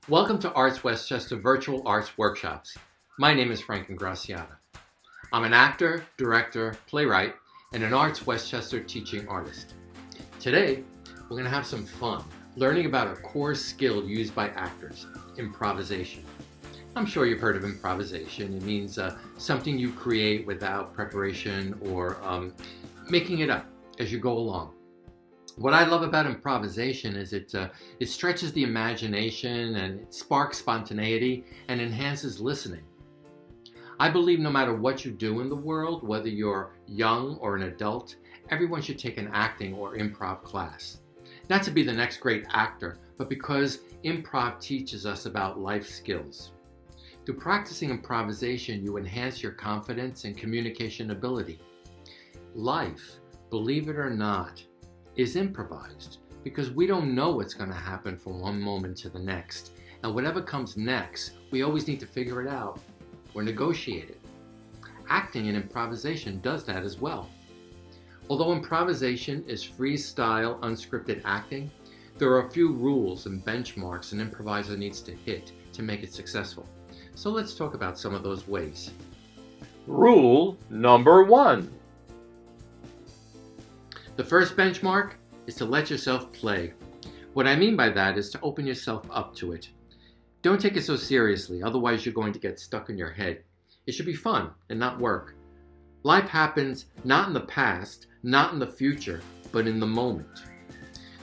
Welcome to ArtsWestchester Virtual Arts Workshops. My name is Frank Ingrasciotta. I'm an actor, director, playwright, and an ArtsWestchester teaching artist. Today, we're going to have some fun learning about a core skill used by actors, improvisation. I'm sure you've heard of improvisation. It means something you create without preparation or making it up as you go along. What I love about improvisation is it stretches the imagination and it sparks spontaneity and enhances listening. I believe no matter what you do in the world, whether you're young or an adult, everyone should take an acting or improv class. Not to be the next great actor, but because improv teaches us about life skills. Through practicing improvisation, you enhance your confidence and communication ability. Life, believe it or not, is improvised because we don't know what's going to happen from one moment to the next. And whatever comes next, we always need to figure it out or negotiate it. Acting and improvisation does that as well. Although improvisation is freestyle, unscripted acting, there are a few rules and benchmarks an improviser needs to hit to make it successful. So let's talk about some of those ways. Rule number 1. The first benchmark is to let yourself play. What I mean by that is to open yourself up to it. Don't take it so seriously, otherwise you're going to get stuck in your head. It should be fun and not work. Life happens not in the past, not in the future, but in the moment.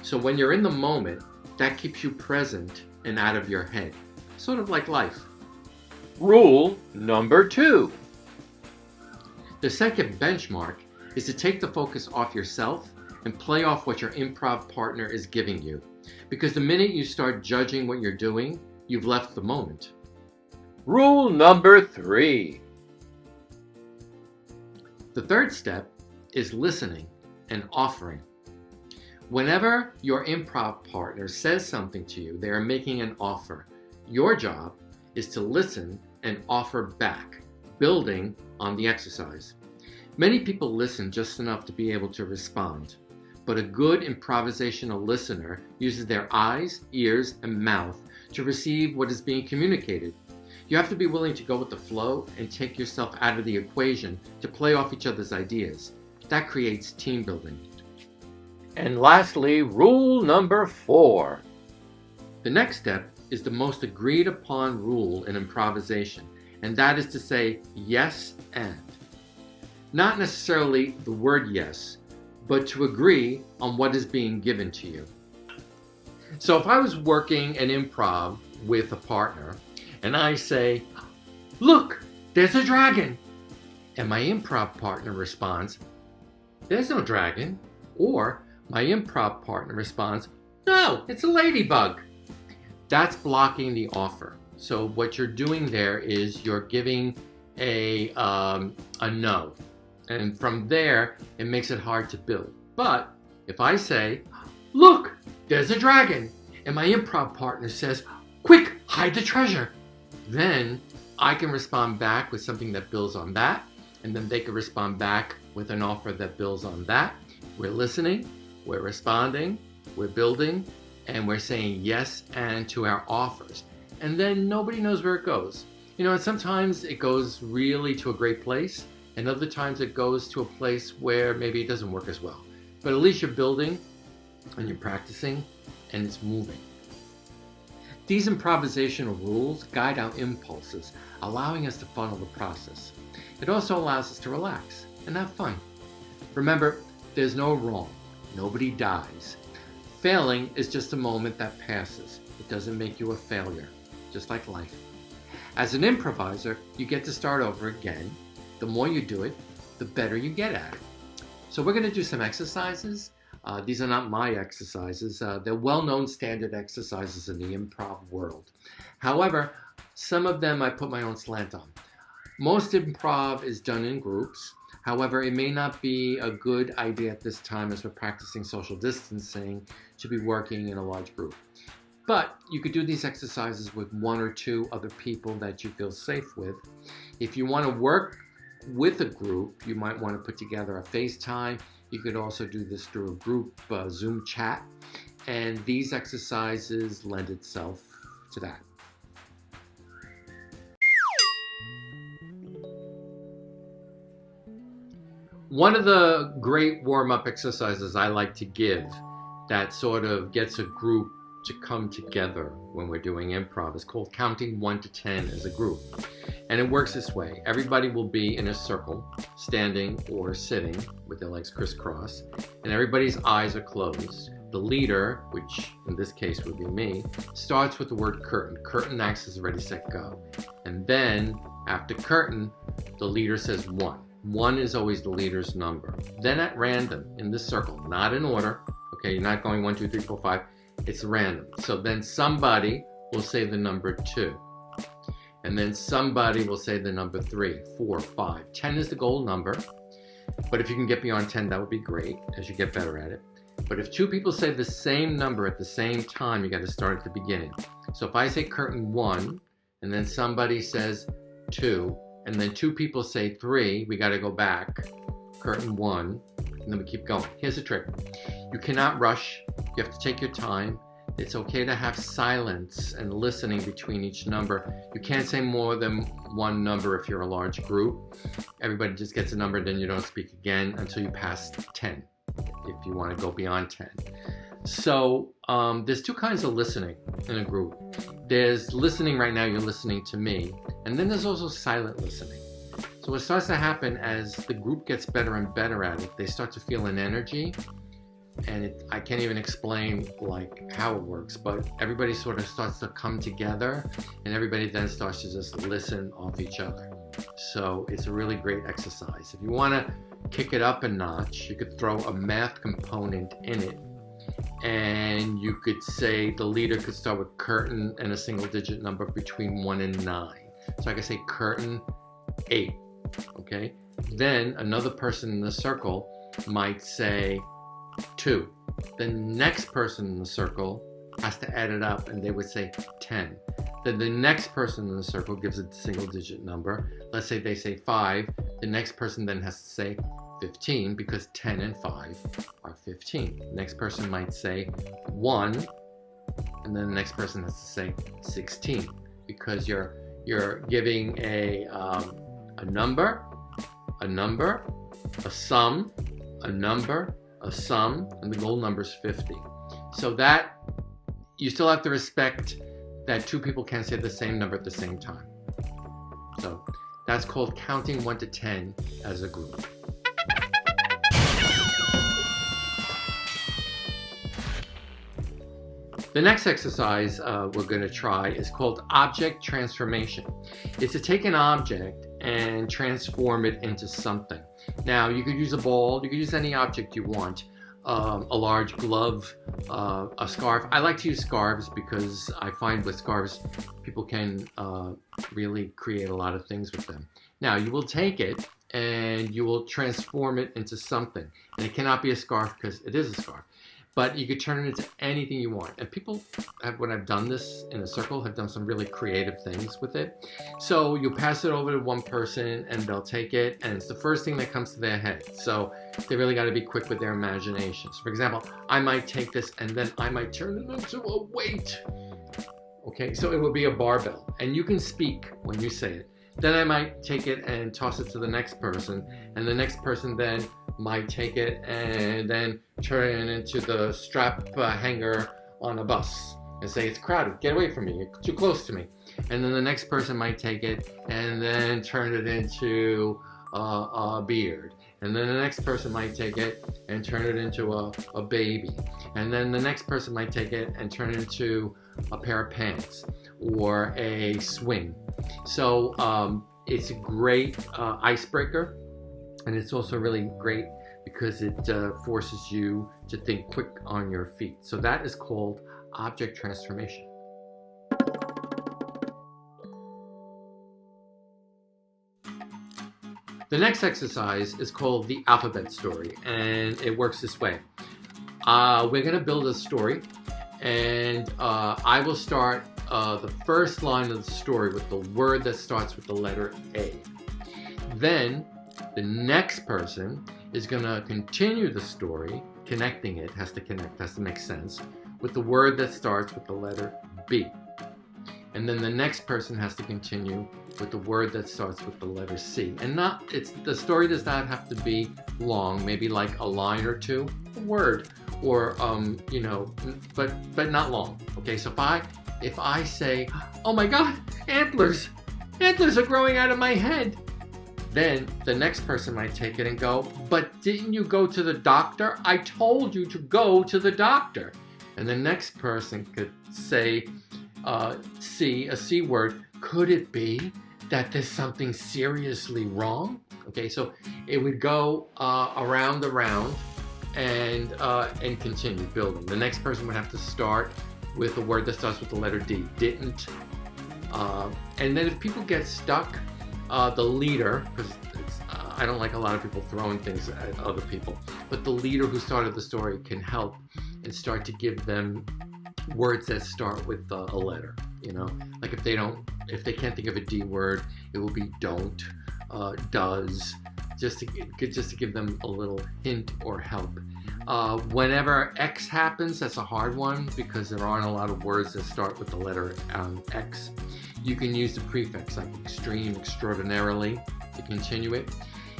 So when you're in the moment, that keeps you present and out of your head. Sort of like life. Rule number 2. The second benchmark is to take the focus off yourself and play off what your improv partner is giving you. Because the minute you start judging what you're doing, you've left the moment. Rule number 3. The third step is listening and offering. Whenever your improv partner says something to you, they are making an offer. Your job is to listen and offer back, building on the exercise. Many people listen just enough to be able to respond, but a good improvisational listener uses their eyes, ears, and mouth to receive what is being communicated. You have to be willing to go with the flow and take yourself out of the equation to play off each other's ideas. That creates team building. And lastly, rule number 4. The next step is the most agreed upon rule in improvisation, and that is to say yes and. Not necessarily the word yes, but to agree on what is being given to you. So if I was working an improv with a partner and I say, "Look, there's a dragon," and my improv partner responds, "There's no dragon," or my improv partner responds, "No, it's a ladybug," that's blocking the offer. So what you're doing there is you're giving a no. And from there, it makes it hard to build. But if I say, "Look, there's a dragon," and my improv partner says, "Quick, hide the treasure," then I can respond back with something that builds on that, and then they can respond back with an offer that builds on that. We're listening, we're responding, we're building, and we're saying yes and to our offers. And then nobody knows where it goes. And sometimes it goes really to a great place, and other times it goes to a place where maybe it doesn't work as well. But at least you're building and you're practicing and it's moving. These improvisational rules guide our impulses, allowing us to funnel the process. It also allows us to relax and have fun. Remember, there's no wrong. Nobody dies. Failing is just a moment that passes. It doesn't make you a failure, just like life. As an improviser, you get to start over again. The more you do it, the better you get at it. So we're going to do some exercises. These are not my exercises. They're well-known standard exercises in the improv world. However, some of them I put my own slant on. Most improv is done in groups. However, it may not be a good idea at this time as we're practicing social distancing to be working in a large group. But you could do these exercises with one or two other people that you feel safe with. If you want to work with a group, you might want to put together a FaceTime. You could also do this through a group Zoom chat. And these exercises lend itself to that. One of the great warm-up exercises I like to give that sort of gets a group to come together when we're doing improv is called counting 1 to 10 as a group. And it works this way. Everybody will be in a circle, standing or sitting with their legs crisscrossed, and everybody's eyes are closed. The leader, which in this case would be me, starts with the word curtain. Curtain acts as ready, set, go. And then after curtain, the leader says 1. 1 is always the leader's number. Then at random in this circle, not in order, okay, you're not going 1, 2, 3, 4, 5, it's random. So then somebody will say the number 2. And then somebody will say the number 3, 4, 5. 10 is the goal number. But if you can get beyond 10, that would be great as you get better at it. But if 2 people say the same number at the same time, you got to start at the beginning. So if I say curtain 1, and then somebody says 2, and then 2 people say 3, we got to go back, curtain 1, and then we keep going. Here's the trick. You cannot rush. You have to take your time. It's okay to have silence and listening between each number. You can't say more than one number if you're a large group. Everybody just gets a number, then you don't speak again until you pass 10, if you want to go beyond 10. So there's 2 kinds of listening in a group. There's listening right now, you're listening to me, and then there's also silent listening. So what starts to happen as the group gets better and better at it, they start to feel an energy, and I can't even explain like how it works, but everybody sort of starts to come together, and everybody then starts to just listen off each other. So it's a really great exercise. If you want to kick it up a notch, you could throw a math component in it, and you could say the leader could start with curtain and a single digit number between 1 and 9. So I could say curtain 8, okay? Then another person in the circle might say 2. The next person in the circle has to add it up, and they would say 10. Then the next person in the circle gives a single digit number. Let's say they say 5. The next person then has to say 15, because 10 and 5 are 15. The next person might say 1, and then the next person has to say 16, because you're giving a number, a sum, a number, a sum, and the goal number is 50. So that you still have to respect that 2 people can't say the same number at the same time. So that's called counting 1 to 10 as a group. The next exercise we're going to try is called object transformation. It's to take an object and transform it into something. Now, you could use a ball, you could use any object you want, a large glove, a scarf. I like to use scarves because I find with scarves, people can really create a lot of things with them. Now, you will take it and you will transform it into something. And it cannot be a scarf because it is a scarf. But you could turn it into anything you want. And people, when I've done this in a circle, have done some really creative things with it. So you pass it over to one person and they'll take it, and it's the first thing that comes to their head. So they really got to be quick with their imaginations. For example, I might take this and then I might turn it into a weight. Okay, so it would be a barbell. And you can speak when you say it. Then I might take it and toss it to the next person, and the next person then might take it and then turn it into the strap hanger on a bus and say, it's crowded, get away from me, you're too close to me. And then the next person might take it and then turn it into a beard. And then the next person might take it and turn it into a baby. And then the next person might take it and turn it into a pair of pants or a swing. So it's a great icebreaker, and it's also really great because it forces you to think quick on your feet. So that is called object transformation. The next exercise is called the alphabet story, and it works this way. We're going to build a story, and I will start the first line of the story with the word that starts with the letter A. Then the next person is going to continue the story, connecting it, has to connect, has to make sense, with the word that starts with the letter B. And then the next person has to continue with the word that starts with the letter C. And the story does not have to be long, maybe like a line or two, a word, or you know, but not long. Okay, so if I say, "Oh my God, antlers! Antlers are growing out of my head," then the next person might take it and go, "But didn't you go to the doctor? I told you to go to the doctor." And the next person could say, a C word, "Could it be that there's something seriously wrong?" Okay, so it would go around the round and continue building. The next person would have to start with a word that starts with the letter D, didn't. And then if people get stuck, the leader, because I don't like a lot of people throwing things at other people, but the leader who started the story can help and start to give them words that start with a letter. You know, like if they can't think of a D word, it will be don't, does, just to give them a little hint or help. Whenever X happens, that's a hard one because there aren't a lot of words that start with the letter X. You can use the prefix like extreme, extraordinarily to continue it.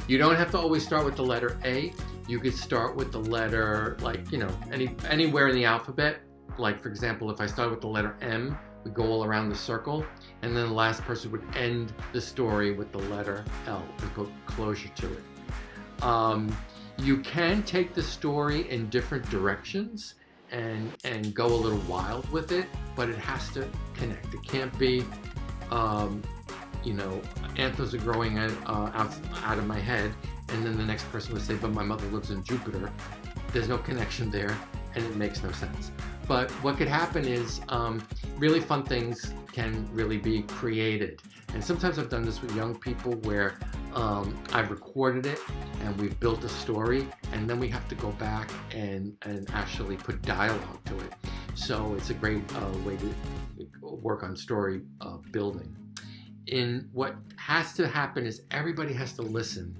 You don't have to always start with the letter A. You could start with the letter, like, you know, anywhere in the alphabet. Like, for example, if I start with the letter M, we go all around the circle, and then the last person would end the story with the letter L and put closure to it. You can take the story in different directions and go a little wild with it, but it has to connect. It can't be, you know, antlers are growing out of my head, and then the next person would say, "But my mother lives in Jupiter." There's no connection there, and it makes no sense. But what could happen is really fun things can really be created. And sometimes I've done this with young people where I've recorded it and we've built a story, and then we have to go back and actually put dialogue to it. So it's a great way to work on story building. What has to happen is everybody has to listen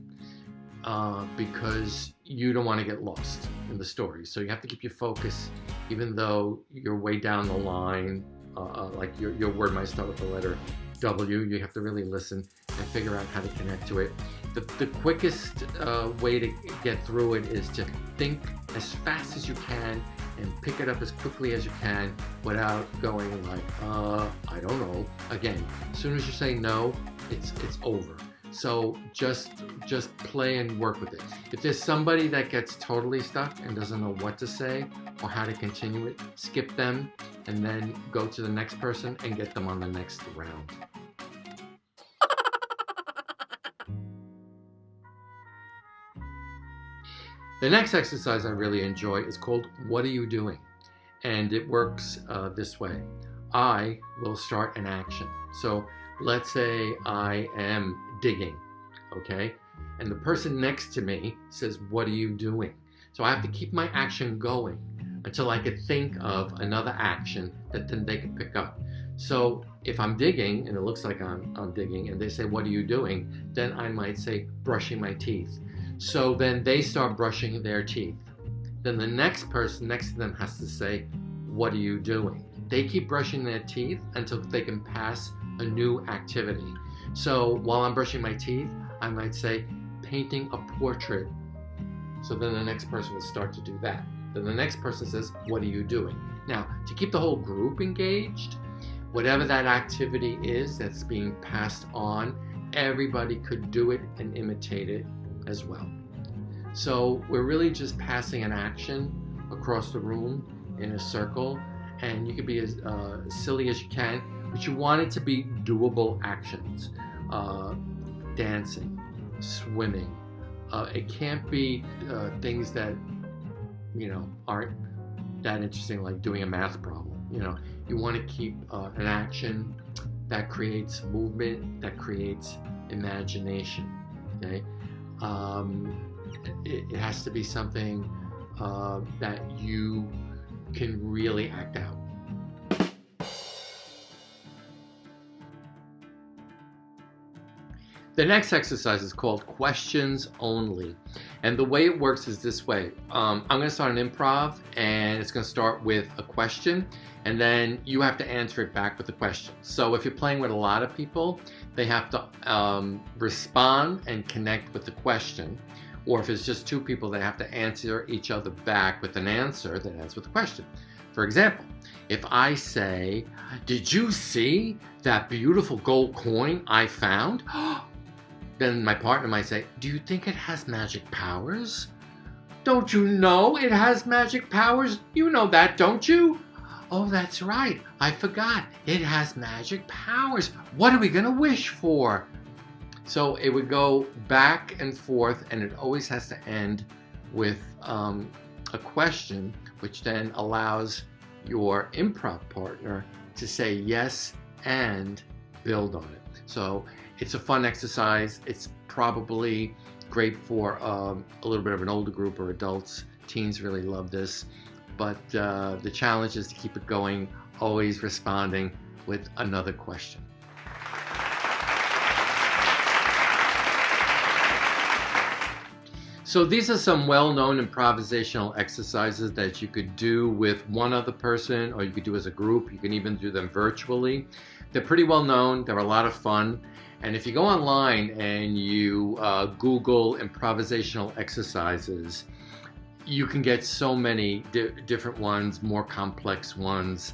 because you don't want to get lost in the story. So you have to keep your focus, even though you're way down the line, like your word might start with the letter W. You have to really listen and figure out how to connect to it. The quickest way to get through it is to think as fast as you can and pick it up as quickly as you can without going like, I don't know. Again, as soon as you say no, it's over. So just play and work with it. If there's somebody that gets totally stuck and doesn't know what to say or how to continue it, skip them and then go to the next person and get them on the next round. The next exercise I really enjoy is called "What Are You Doing?" And it works this way. I will start an action. So let's say I am digging, okay? And the person next to me says, "What are you doing?" So I have to keep my action going until I could think of another action that then they can pick up. So if I'm digging and it looks like I'm digging and they say, "What are you doing?" then I might say, "Brushing my teeth." So then they start brushing their teeth. Then the next person next to them has to say, "What are you doing?" They keep brushing their teeth until they can pass a new activity. So while I'm brushing my teeth, I might say, "Painting a portrait." So then the next person would start to do that. Then the next person says, "What are you doing?" Now, to keep the whole group engaged, whatever that activity is that's being passed on, everybody could do it and imitate it as well. So we're really just passing an action across the room in a circle, and you can be as silly as you can, but you want it to be doable actions. Dancing, swimming. It can't be things that, you know, aren't that interesting, like doing a math problem. You know, you want to keep an action that creates movement, that creates imagination. Okay, it has to be something that you can really act out. The next exercise is called Questions Only. And the way it works is this way. I'm going to start an improv, and it's going to start with a question, and then you have to answer it back with a question. So if you're playing with a lot of people, they have to respond and connect with the question. Or if it's just two people, they have to answer each other back with an answer that ends with a question. For example, if I say, "Did you see that beautiful gold coin I found?" Then my partner might say, "Do you think it has magic powers?" "Don't you know it has magic powers? You know that, don't you?" "Oh, that's right. I forgot. It has magic powers. What are we going to wish for?" So it would go back and forth, and it always has to end with a question, which then allows your improv partner to say yes and build on it. So it's a fun exercise. It's probably great for a little bit of an older group or adults. Teens really love this. But the challenge is to keep it going, always responding with another question. So these are some well-known improvisational exercises that you could do with one other person, or you could do as a group. You can even do them virtually. They're pretty well known. They're a lot of fun. And if you go online and you Google improvisational exercises, you can get so many different ones, more complex ones,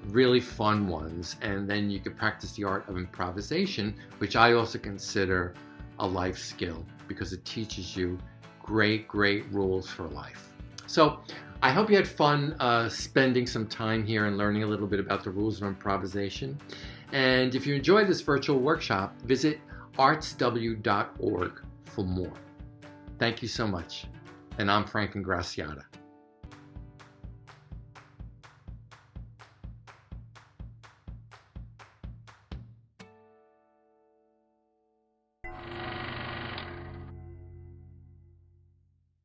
really fun ones. And then you can practice the art of improvisation, which I also consider a life skill, because it teaches you great rules for life. So I hope you had fun spending some time here and learning a little bit about the rules of improvisation. And if you enjoyed this virtual workshop, visit artsw.org for more. Thank you so much. And I'm Frank Ingrasciotta.